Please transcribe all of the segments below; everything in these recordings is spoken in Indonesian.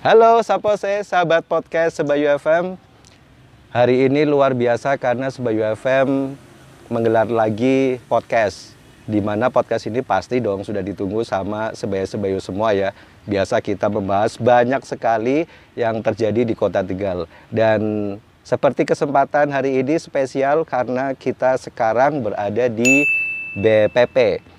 Halo, sapa saya sahabat podcast Sebayu FM. Hari ini luar biasa karena Sebayu FM menggelar lagi podcast. Di mana podcast ini pasti dong sudah ditunggu sama Sebayu semua ya. Biasa kita membahas banyak sekali yang terjadi di Kota Tegal. Dan seperti kesempatan hari ini spesial karena kita sekarang berada di BPP.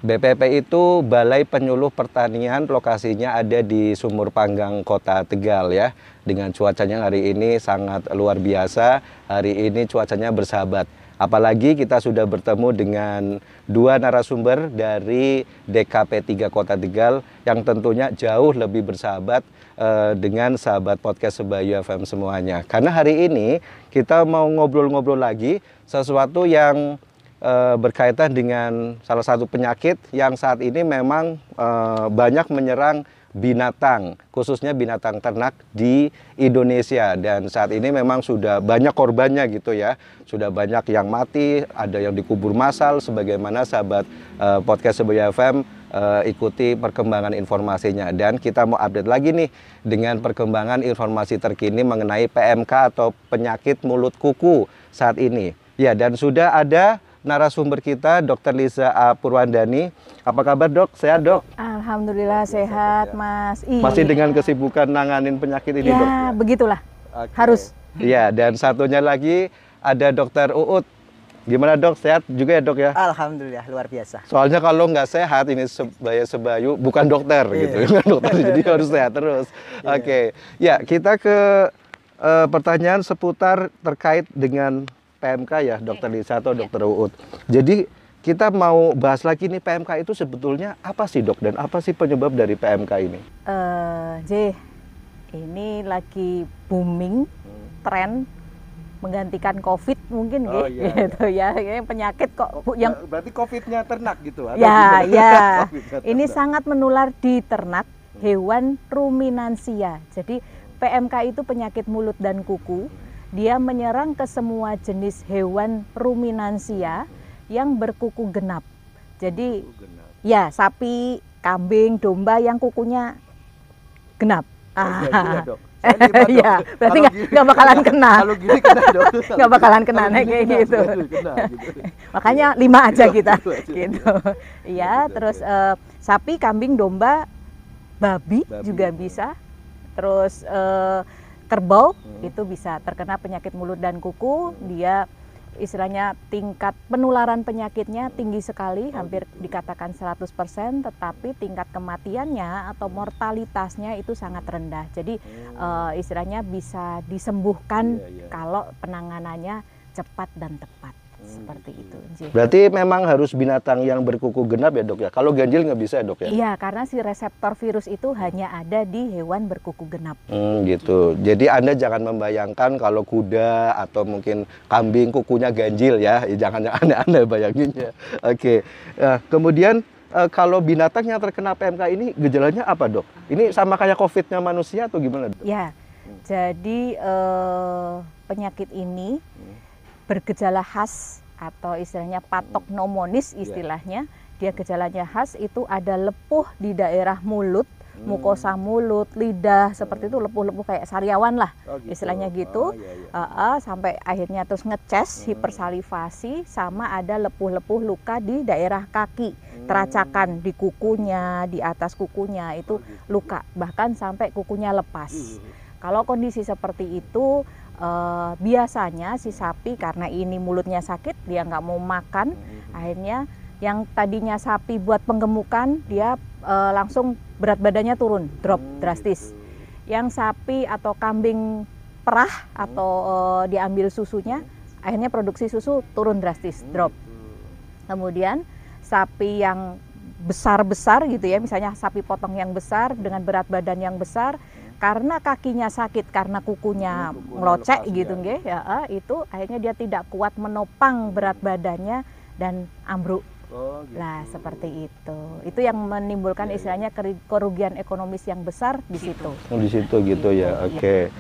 BPP itu Balai Penyuluh Pertanian, lokasinya ada di Sumur Panggang, Kota Tegal ya. Dengan cuacanya hari ini sangat luar biasa, hari ini cuacanya bersahabat. Apalagi kita sudah bertemu dengan dua narasumber dari DKP 3 Kota Tegal yang tentunya jauh lebih bersahabat dengan sahabat podcast Sebayu FM semuanya. Karena hari ini kita mau ngobrol-ngobrol lagi sesuatu yang berkaitan dengan salah satu penyakit yang saat ini memang banyak menyerang binatang, khususnya binatang ternak di Indonesia. Dan saat ini memang sudah banyak korbannya gitu ya. Sudah banyak yang mati, ada yang dikubur massal, sebagaimana sahabat podcast Sebayu FM ikuti perkembangan informasinya. Dan kita mau update lagi nih dengan perkembangan informasi terkini mengenai PMK atau penyakit mulut kuku saat ini. Ya, dan sudah ada narasumber kita, Dr. Liza A. Purwandani. Apa kabar dok? Sehat dok? Alhamdulillah sehat mas. Masih dengan kesibukan nanganin penyakit ini ya, dok? Ya begitulah, harus. Iya, dan satunya lagi ada Dr. Uut. Gimana dok? Sehat juga ya dok ya? Alhamdulillah luar biasa. Soalnya kalau nggak sehat ini Sebayu bukan dokter gitu, bukan dokter jadi harus sehat terus. Oke. Ya, kita ke pertanyaan seputar terkait dengan PMK ya, Dr. Liza atau Dr. Uut. Jadi kita mau bahas lagi nih PMK itu sebetulnya apa sih dok dan apa sih penyebab dari PMK ini? Ini lagi booming, tren menggantikan COVID mungkin gitu ya. Penyakit kok yang berarti COVID-nya ternak gitu? Ya, ya. Ini sangat menular di ternak hewan ruminansia. Jadi PMK itu penyakit mulut dan kuku. Dia menyerang ke semua jenis hewan ruminansia yang berkuku genap. Jadi ya sapi, kambing, domba yang kukunya genap. Ya, berarti nggak bakalan kena. Kalau gini kena dok. Nggak bakalan kena kayak gitu. Makanya 5 aja kita. Gitu. Ya, terus sapi, kambing, domba, babi juga bisa. Terus kerbau itu bisa terkena penyakit mulut dan kuku. Dia istilahnya tingkat penularan penyakitnya tinggi sekali, hampir dikatakan 100%, tetapi tingkat kematiannya atau mortalitasnya itu sangat rendah. Jadi istilahnya bisa disembuhkan kalau penanganannya cepat dan tepat. Seperti itu. Berarti memang harus binatang yang berkuku genap ya dok ya? Kalau ganjil nggak bisa ya dok ya? Iya, karena si reseptor virus itu hanya ada di hewan berkuku genap. Gitu. Jadi Anda jangan membayangkan kalau kuda atau mungkin kambing kukunya ganjil ya. Jangan aneh-aneh bayanginnya. Oke. Kemudian kalau binatang yang terkena PMK ini gejalanya apa dok? Ini sama kayak COVID-nya manusia atau gimana dok? Ya, jadi penyakit ini bergejala khas atau istilahnya patognomonis istilahnya. Dia gejalanya khas itu ada lepuh di daerah mulut, mukosa mulut, lidah, seperti itu lepuh-lepuh kayak sariawan lah istilahnya gitu. Sampai akhirnya terus ngeces, hipersalivasi, sama ada lepuh-lepuh luka di daerah kaki, teracakan di kukunya, di atas kukunya itu luka, bahkan sampai kukunya lepas. Kalau kondisi seperti itu biasanya si sapi karena ini mulutnya sakit, dia nggak mau makan, akhirnya yang tadinya sapi buat penggemukan dia langsung berat badannya turun, drop drastis. Yang sapi atau kambing perah atau diambil susunya, akhirnya produksi susu turun drastis, drop. Kemudian sapi yang besar-besar gitu ya, misalnya sapi potong yang besar dengan berat badan yang besar, karena kakinya sakit, karena kukunya ngelocek gitu nggih, ya, itu akhirnya dia tidak kuat menopang berat badannya dan ambruk. Gitu. Lah seperti itu. Itu yang menimbulkan istilahnya kerugian ekonomis yang besar di situ. Di situ gitu ya. Oke.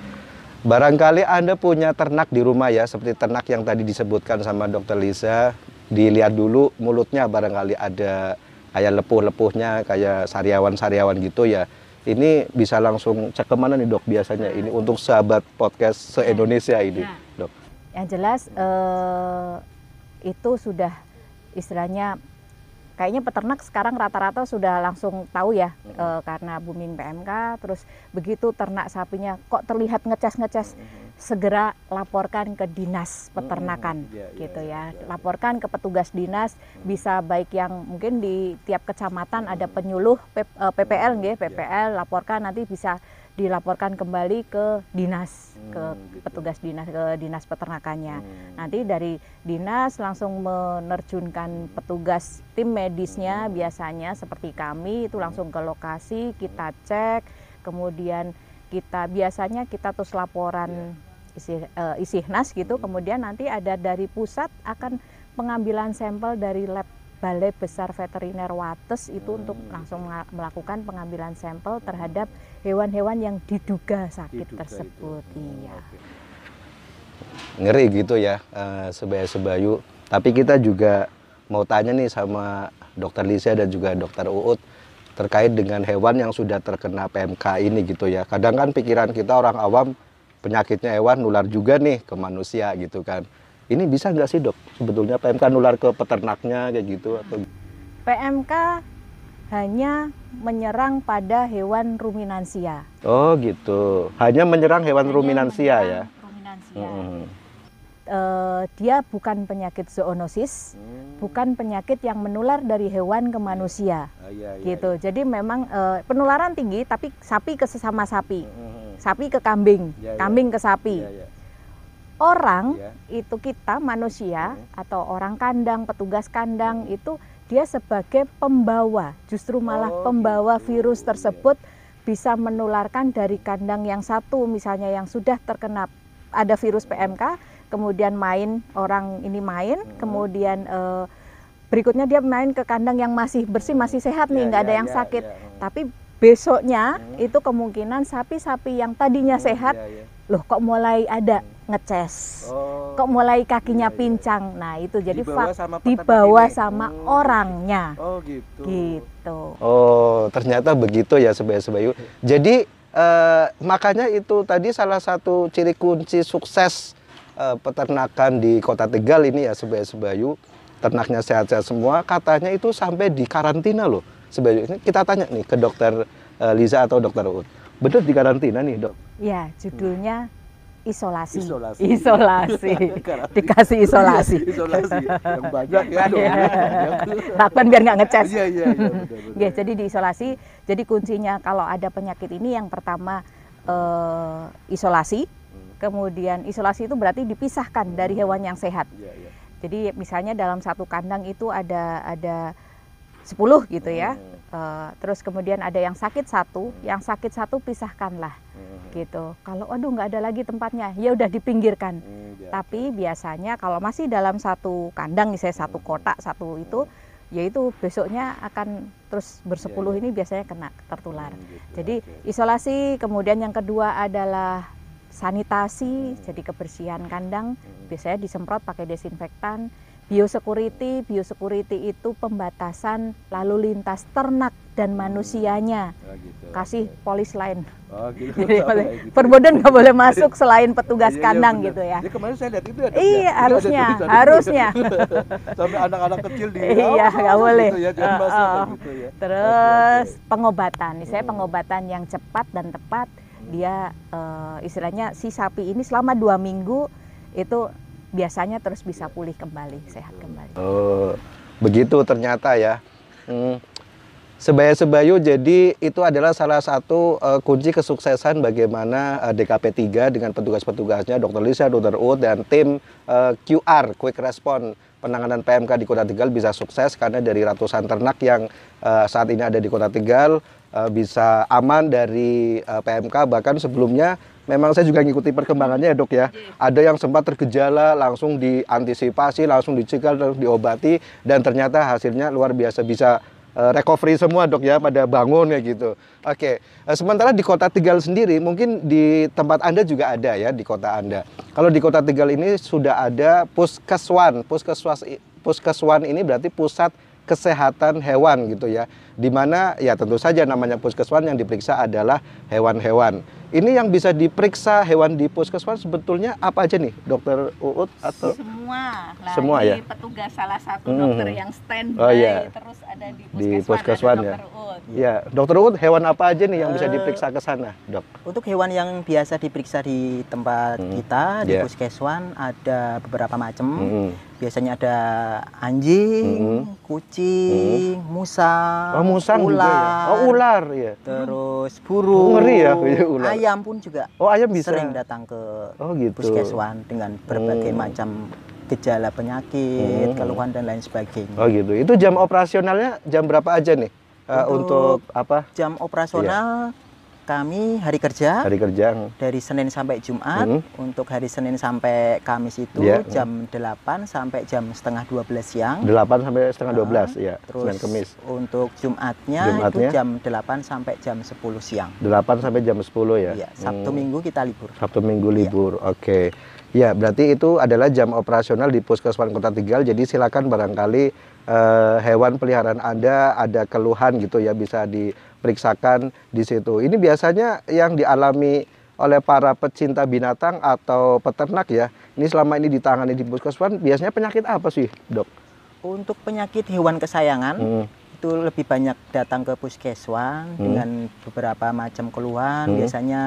Barangkali Anda punya ternak di rumah ya, seperti ternak yang tadi disebutkan sama Dr. Liza. Dilihat dulu mulutnya barangkali ada kayak lepuh-lepuhnya, kayak sariawan-sariawan gitu ya. Ini bisa langsung cek kemana nih dok biasanya ini untuk sahabat podcast se-Indonesia ini dok? Yang jelas itu sudah istilahnya kayaknya peternak sekarang rata-rata sudah langsung tahu ya, karena booming PMK. Terus begitu ternak sapinya kok terlihat ngeces-ngeces, segera laporkan ke dinas peternakan gitu ya. Laporkan ke petugas dinas, bisa baik yang mungkin di tiap kecamatan ada penyuluh PPL nggih, PPL laporkan, nanti bisa dilaporkan kembali ke dinas, ke petugas dinas, ke dinas peternakannya. Nanti dari dinas langsung menerjunkan petugas tim medisnya, biasanya seperti kami itu langsung ke lokasi, kita cek, kemudian biasanya kita terus laporan ISIHNAS gitu, kemudian nanti ada dari pusat akan pengambilan sampel dari lab Balai Besar Veteriner Wates itu untuk langsung melakukan pengambilan sampel terhadap hewan-hewan yang diduga sakit tersebut. Iya. Ngeri gitu ya, Sebaya-Sebayu. Tapi kita juga mau tanya nih sama Dokter Lisa dan juga Dokter Uut terkait dengan hewan yang sudah terkena PMK ini gitu ya. Kadang kan pikiran kita orang awam penyakitnya hewan nular juga nih ke manusia gitu kan. Ini bisa nggak sih dok sebetulnya PMK nular ke peternaknya kayak gitu? Atau PMK hanya menyerang pada hewan ruminansia. Oh gitu, hanya menyerang hewan ruminansia ya? Ruminansia. Dia bukan penyakit zoonosis, bukan penyakit yang menular dari hewan ke manusia, gitu. Jadi memang penularan tinggi, tapi sapi ke sesama sapi, sapi ke kambing, kambing ke sapi. Orang itu kita manusia atau orang kandang, petugas kandang itu dia sebagai pembawa, justru malah pembawa virus tersebut bisa menularkan dari kandang yang satu, misalnya yang sudah terkena ada virus PMK, kemudian orang ini main, kemudian berikutnya dia main ke kandang yang masih bersih, masih sehat nih, nggak ada yang sakit, tapi besoknya itu kemungkinan sapi-sapi yang tadinya sehat, loh kok mulai ada ngeces, kok mulai kakinya pincang. Nah itu jadi dibawa sama orangnya. Oh gitu. Gitu. Oh ternyata begitu ya Sebaya-Sebayu. Jadi makanya itu tadi salah satu ciri kunci sukses peternakan di Kota Tegal ini ya Sebaya-Sebayu. Ternaknya sehat-sehat semua. Katanya itu sampai di karantina loh Sebayu. Ini kita tanya nih ke Dokter Liza atau Dokter Uut. Bener di karantina nih dok? Ya judulnya isolasi. Isolasi. Dikasih isolasi. Isolasi yang banyak ya. Takkan biar nggak ngecas. Iya. Jadi diisolasi. Jadi kuncinya kalau ada penyakit ini yang pertama isolasi. Kemudian isolasi itu berarti dipisahkan dari hewan yang sehat. Jadi misalnya dalam satu kandang itu ada 10 gitu ya. Terus kemudian ada yang sakit satu pisahkanlah gitu. Kalau aduh nggak ada lagi tempatnya, ya udah dipinggirkan. Tapi biasanya kalau masih dalam satu kandang, misalnya satu kotak satu itu, yaitu besoknya akan terus bersepuluh ini biasanya kena tertular. Jadi isolasi, kemudian yang kedua adalah sanitasi, jadi kebersihan kandang, biasanya disemprot pakai desinfektan. Biosecurity itu pembatasan lalu lintas ternak dan manusianya. Kasih polis lain. Jadi perboden nggak boleh masuk selain petugas kandang gitu ya. Kemarin saya lihat itu ya. Iya harusnya. Sampai anak-anak kecil di. Iya nggak boleh. Gitu ya, jangan masuk, gitu ya. Terus pengobatan, misalnya pengobatan yang cepat dan tepat. Dia istilahnya si sapi ini selama 2 minggu itu biasanya terus bisa pulih kembali, sehat kembali. Oh, begitu ternyata ya. Sebaya-Sebayu jadi itu adalah salah satu kunci kesuksesan bagaimana DKP 3 dengan petugas-petugasnya, Dr. Lisa, Dr. Uut, dan tim QR, Quick Response penanganan PMK di Kota Tegal bisa sukses karena dari ratusan ternak yang saat ini ada di Kota Tegal bisa aman dari PMK. Bahkan sebelumnya memang saya juga ngikuti perkembangannya ya dok ya. Ada yang sempat tergejala langsung diantisipasi, langsung dicegah, langsung diobati, dan ternyata hasilnya luar biasa, bisa recovery semua dok ya, pada bangun ya gitu. Oke, sementara di Kota Tegal sendiri mungkin di tempat Anda juga ada ya, di kota Anda. Kalau di Kota Tegal ini sudah ada Puskeswan. Puskeswan ini berarti pusat kesehatan hewan gitu ya. Di mana ya tentu saja namanya puskeswan yang diperiksa adalah hewan-hewan. Ini yang bisa diperiksa hewan di puskeswan sebetulnya apa aja nih, Dokter Uut atau semua? Lah, semua ini ya? petugas salah satu dokter yang standby Oh, iya. terus ada di puskeswan ada ya. Dokter Uut. Ya, Dokter Uut, hewan apa aja nih yang bisa diperiksa ke sana, Dok? Untuk hewan yang biasa diperiksa di tempat kita di Yeah. puskeswan ada beberapa macam. Biasanya ada anjing, Mm-mm. kucing, musang, Oh, musang ular, juga ya. Oh, ular ya. terus burung, Ngeri ya, ular. ayam pun juga Oh, ayam bisa. sering datang ke Oh, gitu. puskeswan dengan berbagai macam gejala penyakit, keluhan dan lain sebagainya. Oh, gitu. Itu jam operasionalnya jam berapa aja nih? Untuk apa? Jam operasional kami hari kerja Hari kerja. dari Senin sampai Jumat. Untuk hari Senin sampai Kamis itu Iya. jam 8 sampai jam setengah 12 siang. 8 sampai setengah 12 ya. Terus Senin Kamis. untuk Jumatnya itu Jumatnya? jam 8 sampai jam 10 siang. 8 sampai jam 10 ya. Iya, Sabtu Minggu kita libur. Sabtu Minggu libur. Oke. Ya, berarti itu adalah jam operasional di Puskeswan Kota Tegal. Jadi silakan barangkali hewan peliharaan Anda ada keluhan gitu ya, bisa diperiksakan di situ. Ini biasanya yang dialami oleh para pecinta binatang atau peternak ya. Ini selama ini ditangani di Puskeswan biasanya penyakit apa sih, Dok? Untuk penyakit hewan kesayangan itu lebih banyak datang ke puskeswan dengan beberapa macam keluhan. Biasanya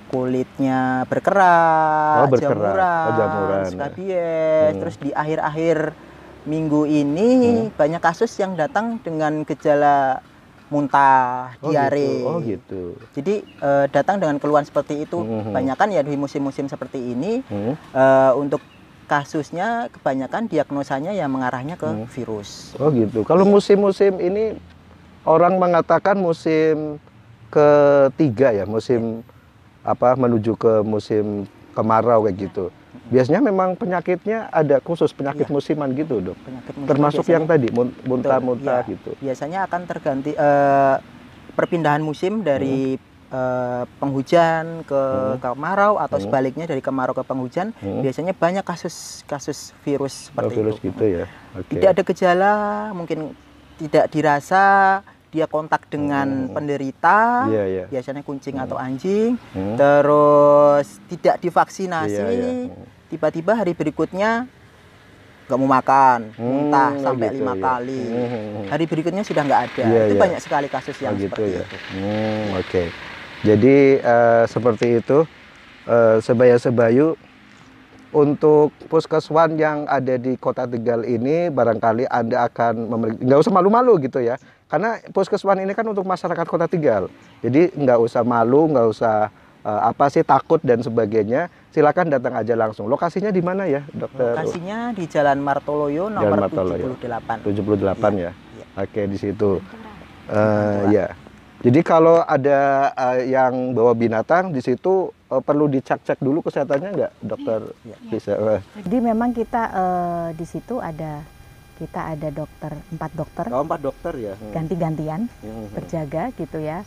kulitnya berkerak, jamuran, skabies. Terus di akhir-akhir minggu ini banyak kasus yang datang dengan gejala muntah, diare. Oh gitu. Jadi datang dengan keluhan seperti itu. Kebanyakan ya di musim-musim seperti ini untuk kasusnya kebanyakan diagnosanya yang mengarahnya ke virus. Oh gitu. Kalau musim-musim ini orang mengatakan musim ketiga ya, musim apa menuju ke musim kemarau kayak gitu. Biasanya memang penyakitnya ada khusus penyakit musiman gitu, Dok. Penyakit musim Termasuk biasanya, yang tadi muntah-muntah ya, gitu. biasanya akan terganti perpindahan musim dari penghujan ke kemarau atau sebaliknya dari kemarau ke penghujan. Biasanya banyak kasus virus seperti Virus itu. gitu ya. Oke. Tidak ada gejala, mungkin tidak dirasa, dia kontak dengan penderita, Iya, iya. biasanya kucing atau anjing, terus tidak divaksinasi, Iya, iya. tiba-tiba hari berikutnya nggak mau makan, muntah sampai gitu 5 ya. kali. Hari berikutnya sudah nggak ada. Iya, Itu iya. banyak sekali kasus yang gitu seperti ya. itu. Oke. Jadi seperti itu sebaya-sebayu untuk puskeswan yang ada di Kota Tegal ini barangkali Anda akan nggak usah malu-malu gitu ya. Karena puskeswan ini kan untuk masyarakat Kota Tegal. Jadi nggak usah malu, nggak usah apa sih takut dan sebagainya. Silakan datang aja langsung. Lokasinya di mana ya, Dokter? Lokasinya di Jalan Martoloyo Jalan nomor Martoloyo. 78. 78 ya. Iya. Oke, di situ. Ya. Jadi kalau ada yang bawa binatang di situ perlu dicek-cek dulu kesehatannya nggak, Dokter? Bisa. Jadi memang kita di situ kita ada 4 dokter Oh, 4 dokter ya. ganti-gantian berjaga gitu ya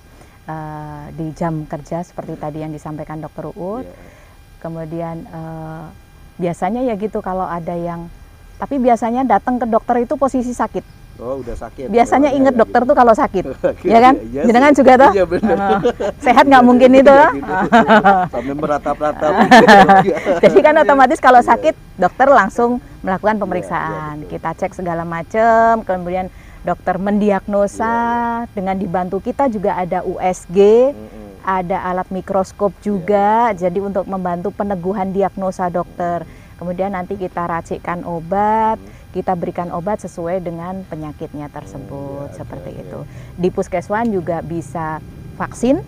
di jam kerja seperti tadi yang disampaikan Dokter Uut. Kemudian biasanya ya gitu kalau ada yang, tapi biasanya datang ke dokter itu posisi sakit. Oh, udah sakit. Biasanya inget ya, dokter gitu. tuh kalau sakit, Oke, ya kan? iya Jenengan sih. juga tuh. Iya, benar. Sehat nggak mungkin itu. Gitu. Sampai meratap-ratap. Jadi kan otomatis kalau sakit dokter langsung melakukan pemeriksaan. betul. Kita cek segala macam, kemudian dokter mendiagnosa dengan dibantu kita juga ada USG, ada alat mikroskop juga. Jadi untuk membantu peneguhan diagnosa dokter. Kemudian nanti kita racikkan obat, kita berikan obat sesuai dengan penyakitnya tersebut, seperti itu. Di puskeswan juga bisa vaksin,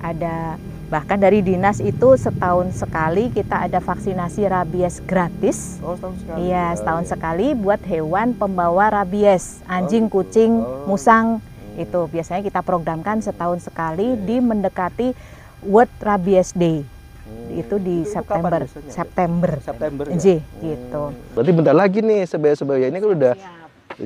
ada bahkan dari dinas itu setahun sekali kita ada vaksinasi rabies gratis. Oh, setahun sekali. Iya, setahun sekali buat hewan pembawa rabies, anjing, kucing, musang. Itu biasanya kita programkan setahun sekali di mendekati World Rabies Day. Itu di kapan September. biasanya? September ya? J, gitu. Berarti bentar lagi nih sebaya-sebaya ini kan udah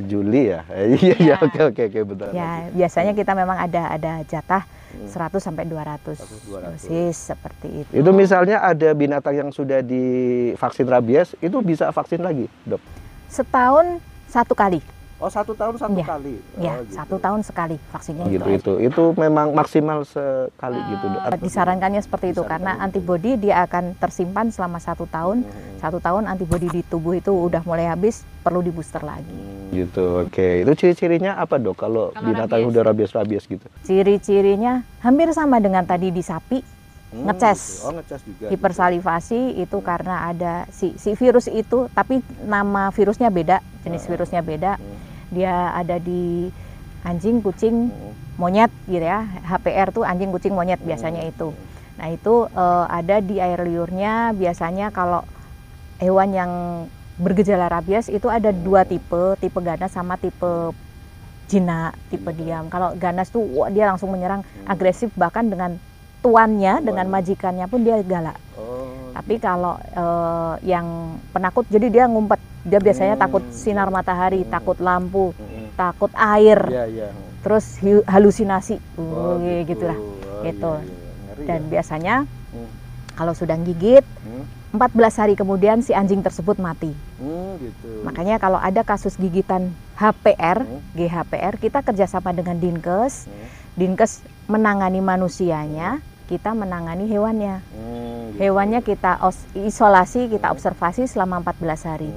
Juli ya. Iya, oke bentar. Ya, biasanya kita memang ada jatah 100 sampai 200 dosis seperti itu. Itu misalnya ada binatang yang sudah divaksin rabies, itu bisa vaksin lagi, Dok? Setahun 1 kali. Oh, Oh, 1 tahun 1 Iya. kali. Ya, Oh, gitu. 1 tahun sekali vaksinnya Gitu itu memang maksimal sekali gitu Dok. Disarankannya seperti itu karena antibodi dia akan tersimpan selama 1 tahun. 1 tahun antibodi di tubuh itu udah mulai habis, perlu di booster lagi. Gitu. Oke. Itu ciri-cirinya apa Dok kalau binatang rabies. udah rabies gitu? Ciri-cirinya hampir sama dengan tadi di sapi. Ngeces. Gitu. Oh, ngecas juga. Hipersalivasi itu karena ada si virus itu, tapi nama virusnya beda, jenis virusnya beda. Dia ada di anjing, kucing, monyet gitu ya. HPR tuh anjing, kucing, monyet biasanya itu. Nah itu ada di air liurnya. Biasanya kalau hewan yang bergejala rabies itu ada 2 tipe ganas sama tipe jinak, tipe diam. Kalau ganas tuh wah, dia langsung menyerang agresif, bahkan dengan tuannya, dengan majikannya pun dia galak. Tapi kalau yang penakut, jadi dia ngumpet. Dia biasanya takut sinar matahari, takut lampu, takut air, terus halusinasi, gitu lah. Gitu. Dan biasanya kalau sudah gigit, 14 hari kemudian si anjing tersebut mati. Gitu. Makanya kalau ada kasus gigitan HPR, GHPR, kita kerjasama dengan Dinkes. Dinkes menangani manusianya, kita menangani hewannya. Hewannya kita isolasi, kita observasi selama 14 hari.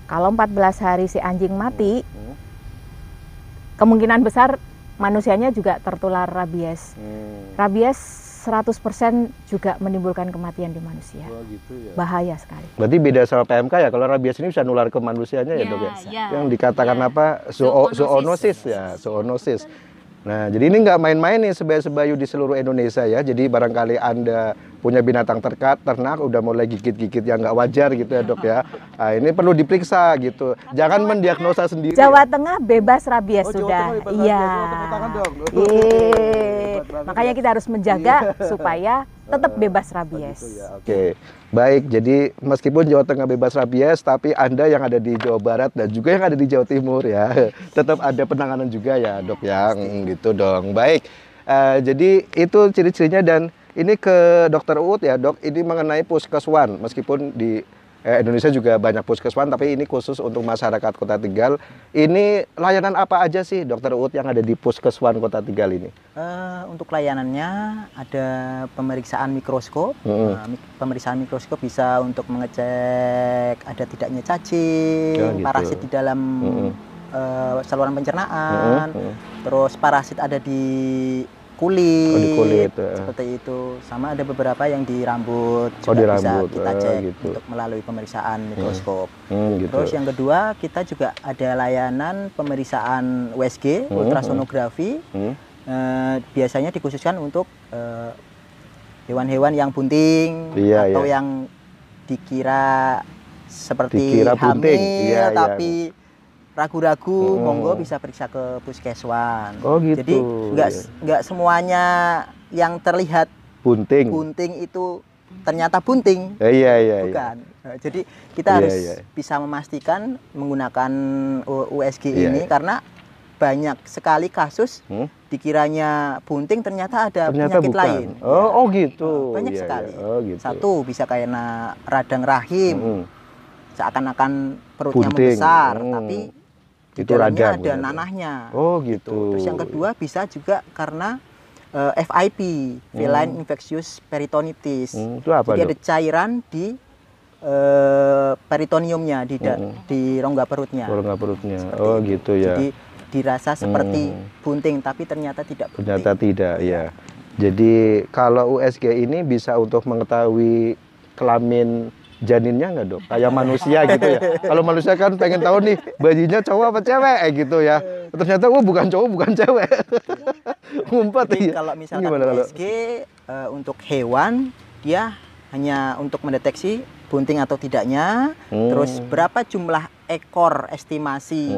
Kalau 14 hari si anjing mati, kemungkinan besar manusianya juga tertular rabies. Rabies 100% juga menimbulkan kematian di manusia. Gitu ya. Bahaya sekali. Berarti beda sama PMK ya, kalau rabies ini bisa nular ke manusianya ya Dok ya? Yang dikatakan apa? Zoonosis ya, zoonosis. Nah, jadi ini nggak main-main nih sebaya-sebayu di seluruh Indonesia ya. Jadi barangkali Anda punya binatang ternak udah mulai gigit-gigit yang nggak wajar gitu ya Dok ya. Nah, ini perlu diperiksa gitu. Jangan mendiagnosa sendiri. Jawa Tengah bebas rabies Oh, Jawa sudah. Tengah bebas Iya. rabies. Oh, tepuk tangan dong. Hebat banget Makanya ya. kita harus menjaga supaya tetap bebas rabies. Gitu ya. Oke. Baik, jadi meskipun Jawa Tengah bebas rabies, tapi Anda yang ada di Jawa Barat dan juga yang ada di Jawa Timur ya, tetap ada penanganan juga ya Dok ya, gitu dong. Baik, jadi itu ciri-cirinya dan ini ke Dokter Uut ya Dok, ini mengenai puskeswan, meskipun di Indonesia juga banyak puskeswan, tapi ini khusus untuk masyarakat Kota Tegal. Ini layanan apa aja sih Dokter Uut yang ada di puskeswan Kota Tegal ini? Untuk layanannya ada pemeriksaan mikroskop. Pemeriksaan mikroskop bisa untuk mengecek ada tidaknya cacing, gitu. parasit di dalam saluran pencernaan, terus parasit ada di kulit, di kulit, seperti itu. Sama ada beberapa yang di rambut di juga rambut, bisa kita cek gitu. untuk melalui pemeriksaan mikroskop. Gitu. Terus yang kedua, kita juga ada layanan pemeriksaan USG, ultrasonografi. Biasanya dikhususkan untuk hewan-hewan yang bunting atau yang dikira seperti bunting. hamil tapi ragu-ragu, monggo bisa periksa ke puskeswan. Oh gitu. Jadi nggak semuanya yang terlihat bunting itu ternyata bunting. Iya. Bukan. Jadi kita harus bisa memastikan menggunakan USG ini karena banyak sekali kasus dikiranya bunting ternyata ada penyakit bukan. lain. Oh gitu. Banyak sekali. Gitu. Satu bisa karena radang rahim. Seakan-akan perutnya membesar, tapi di itu dalamnya radang, ada nanahnya. Oh gitu. Terus yang kedua bisa juga karena FIP, feline infectious peritonitis. Itu apa? Jadi ada cairan di peritoniumnya di rongga perutnya. Rongga perutnya. Seperti Gitu ya. Jadi dirasa seperti bunting tapi ternyata tidak bunting. Ternyata tidak ya. Jadi kalau USG ini bisa untuk mengetahui kelamin janinnya nggak Dok? Kayak manusia gitu ya. Kalau manusia kan pengen tahu nih bayinya cowok apa cewek gitu ya. Ternyata bukan cowok bukan cewek. Ngumpet Jadi ya. kalau misalkan USG untuk hewan dia hanya untuk mendeteksi bunting atau tidaknya. Terus berapa jumlah ekor estimasi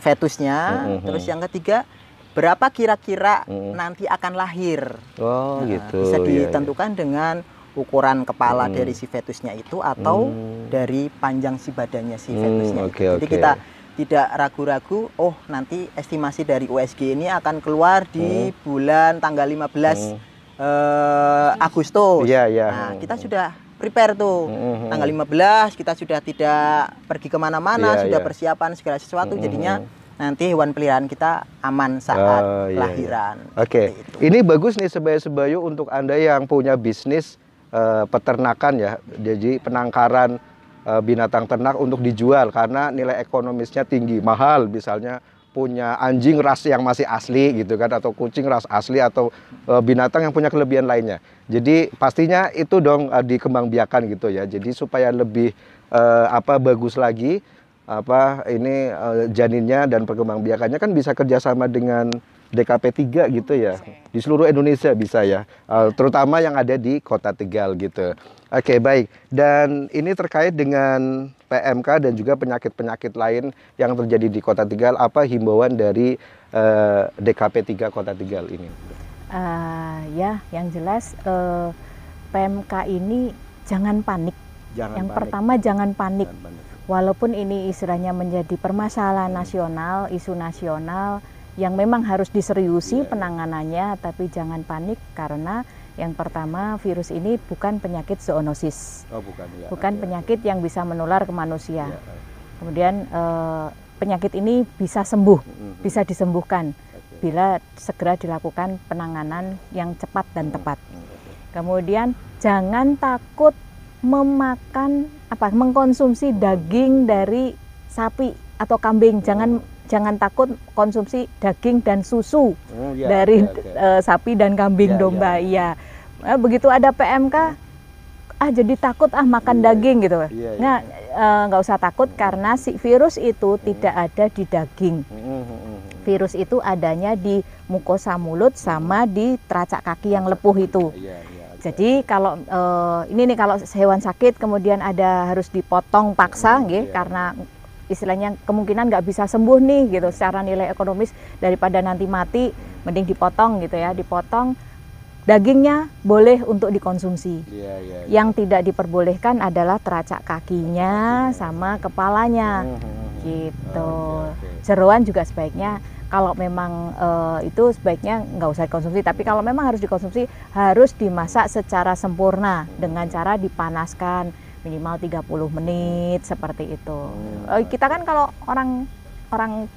fetusnya. Terus yang ketiga berapa kira-kira nanti akan lahir. Gitu. Bisa ditentukan dengan ukuran kepala dari si fetusnya itu atau dari panjang si badannya si fetusnya. Jadi kita tidak ragu-ragu, oh nanti estimasi dari USG ini akan keluar di bulan tanggal 15 Agustus. Nah, kita sudah prepare tuh. Tanggal 15 kita sudah tidak pergi kemana-mana, sudah persiapan segala sesuatu, jadinya nanti hewan peliharaan kita aman saat lahiran. Oke, ini bagus nih Sebaya-Sebayu untuk Anda yang punya bisnis peternakan ya, jadi penangkaran binatang ternak untuk dijual karena nilai ekonomisnya tinggi, mahal, misalnya punya anjing ras yang masih asli gitu kan, atau kucing ras asli, atau binatang yang punya kelebihan lainnya. Jadi pastinya itu dong dikembangbiakan gitu ya. Jadi supaya lebih bagus lagi janinnya dan perkembangbiakannya kan bisa kerjasama dengan DKP 3 gitu ya. Di seluruh Indonesia bisa ya, terutama yang ada di Kota Tegal gitu. Oke, baik. Dan ini terkait dengan PMK dan juga penyakit-penyakit lain yang terjadi di Kota Tegal. Apa himbauan dari DKP 3 Kota Tegal ini? Ya, yang jelas PMK ini jangan panik. Pertama jangan panik. Walaupun ini istilahnya menjadi permasalahan nasional, isu nasional yang memang harus diseriusi penanganannya, tapi jangan panik karena yang pertama virus ini bukan penyakit zoonosis, bukan penyakit yang bisa menular ke manusia. Kemudian penyakit ini bisa sembuh, bisa disembuhkan bila segera dilakukan penanganan yang cepat dan tepat. Kemudian jangan takut mengkonsumsi daging dari sapi atau kambing. Jangan takut konsumsi daging dan susu dari sapi dan kambing, domba. Iya. Begitu ada PMK, jadi takut makan daging gitu. Nggak usah takut karena si virus itu tidak ada di daging. Virus itu adanya di mukosa mulut sama di teracak kaki yang lepuh itu. Jadi kalau kalau hewan sakit kemudian harus dipotong paksa, karena istilahnya kemungkinan nggak bisa sembuh nih gitu secara nilai ekonomis, daripada nanti mati mending dipotong gitu ya, dipotong. Dagingnya boleh untuk dikonsumsi. Yang tidak diperbolehkan adalah teracak kakinya sama kepalanya gitu. Jeroan juga sebaiknya kalau memang itu sebaiknya nggak usah dikonsumsi, tapi kalau memang harus dikonsumsi harus dimasak secara sempurna dengan cara dipanaskan minimal 30 menit seperti itu. Kita kan kalau orang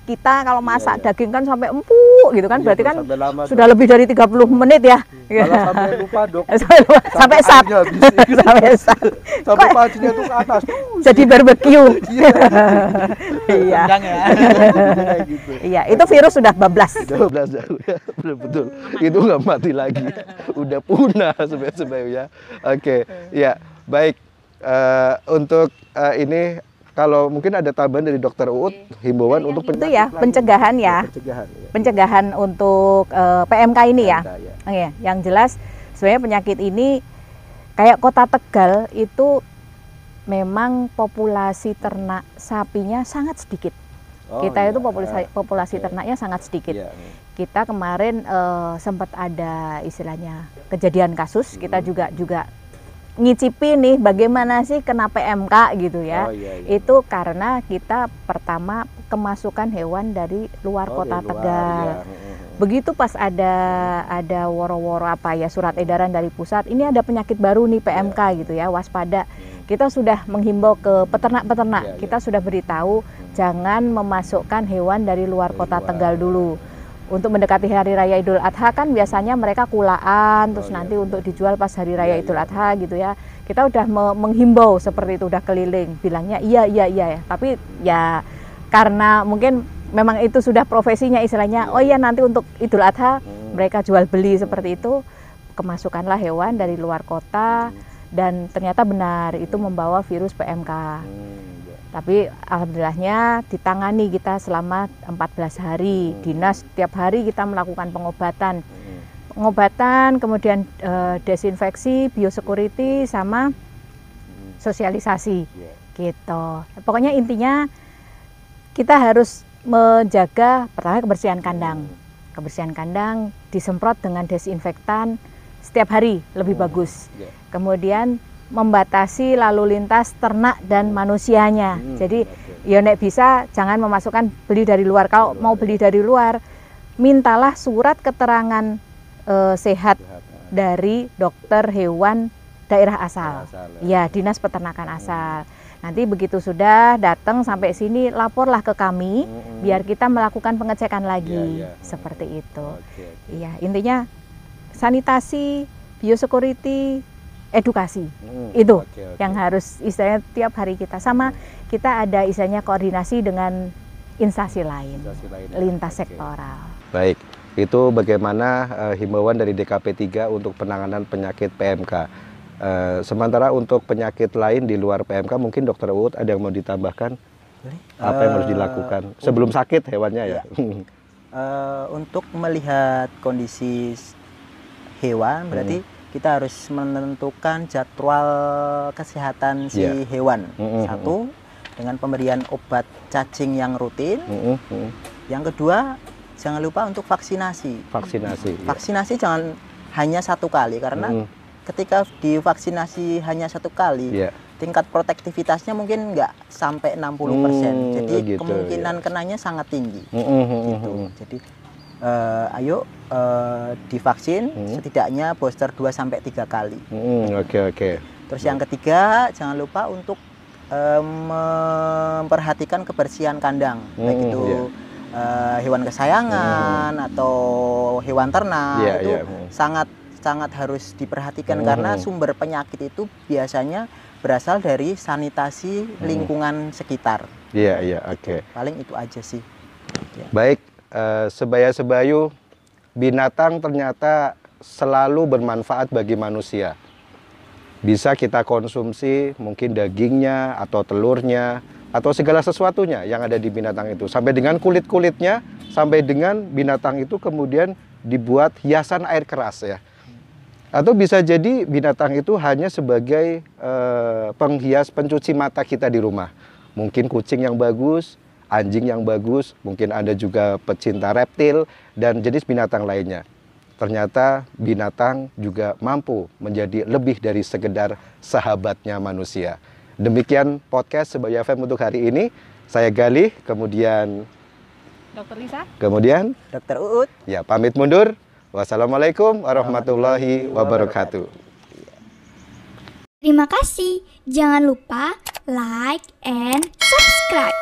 kita kalau masak daging kan sampai empuk gitu kan, berarti kan sudah lebih dari 30 menit ya. Malah sampai lupa dok. Sampai sat. Sampai pancinya tuh ke atas. Jadi barbeque. Iya. Iya, itu virus sudah bablas. Betul. Itu nggak mati lagi. Udah punah Sebaya-Sebayu ya. Oke, ya baik. Untuk ini kalau mungkin ada tambahan dari Dokter Uut, himbauan untuk pencegahan ya. Pencegahan untuk PMK ini ya. Yang jelas sebenarnya penyakit ini kayak Kota Tegal itu memang populasi ternak sapinya sangat sedikit. Kita itu populasi ternaknya sangat sedikit. Kita kemarin sempat ada istilahnya kejadian kasus, kita juga ngicipi nih bagaimana sih kena PMK gitu ya. Itu karena kita pertama kemasukan hewan dari luar Kota Tegal. Begitu pas ada woro-woro surat edaran dari pusat, ini ada penyakit baru nih PMK gitu ya, waspada. Kita sudah menghimbau ke peternak-peternak, kita sudah beritahu jangan memasukkan hewan dari luar Kota Tegal dulu. Untuk mendekati Hari Raya Idul Adha kan biasanya mereka kulaan, terus nanti untuk dijual pas Hari Raya Idul Adha gitu ya. Kita udah menghimbau seperti itu, udah keliling, bilangnya iya ya. Tapi ya karena mungkin memang itu sudah profesinya istilahnya, nanti untuk Idul Adha mereka jual beli seperti itu, kemasukanlah hewan dari luar kota dan ternyata benar itu membawa virus PMK. Tapi alhamdulillahnya ditangani kita selama 14 hari. Dinas tiap hari kita melakukan pengobatan, kemudian desinfeksi, biosecurity sama sosialisasi gitu. Pokoknya intinya kita harus menjaga pertama kebersihan kandang disemprot dengan desinfektan setiap hari lebih bagus. Kemudian membatasi lalu lintas ternak dan manusianya. Jadi ya nek bisa jangan memasukkan beli dari luar. Kalau mau beli dari luar, mintalah surat keterangan sehat dari dokter hewan daerah asal. Ya, dinas peternakan asal. Nanti begitu sudah datang sampai sini, laporlah ke kami, biar kita melakukan pengecekan lagi, seperti itu. Iya, intinya sanitasi, biosecurity, edukasi, itu yang harus istilahnya tiap hari kita. Sama kita ada istilahnya koordinasi dengan instansi lain, lintas sektoral. Baik, itu bagaimana himbauan dari DKP 3 untuk penanganan penyakit PMK. Sementara untuk penyakit lain di luar PMK, mungkin Dokter Uut ada yang mau ditambahkan? Apa yang harus dilakukan sebelum sakit hewannya ya? Untuk melihat kondisi hewan, berarti kita harus menentukan jadwal kesehatan si hewan. Satu, dengan pemberian obat cacing yang rutin. Yang kedua, jangan lupa untuk vaksinasi. Vaksinasi jangan hanya 1 kali, karena ketika divaksinasi hanya 1 kali, tingkat protektivitasnya mungkin nggak sampai 60%. Jadi kemungkinan kenanya sangat tinggi. Gitu. Jadi ayo divaksin setidaknya booster 2-3 kali. Terus yang ketiga, jangan lupa untuk memperhatikan kebersihan kandang, baik itu hewan kesayangan atau hewan ternak, itu sangat harus diperhatikan, karena sumber penyakit itu biasanya berasal dari sanitasi lingkungan sekitar. Paling itu aja sih. Baik, sebaya-sebayu, binatang ternyata selalu bermanfaat bagi manusia. Bisa kita konsumsi mungkin dagingnya atau telurnya atau segala sesuatunya yang ada di binatang itu, sampai dengan kulit-kulitnya, sampai dengan binatang itu kemudian dibuat hiasan air keras ya. Atau bisa jadi binatang itu hanya sebagai penghias pencuci mata kita di rumah. Mungkin kucing yang bagus, anjing yang bagus, mungkin Anda juga pecinta reptil dan jenis binatang lainnya. Ternyata binatang juga mampu menjadi lebih dari sekedar sahabatnya manusia. Demikian podcast Sebaya FM untuk hari ini. Saya Galih, kemudian Dokter Lisa, kemudian Dokter Uut. Ya, pamit mundur. Wassalamualaikum warahmatullahi wabarakatuh. Terima kasih. Jangan lupa like and subscribe.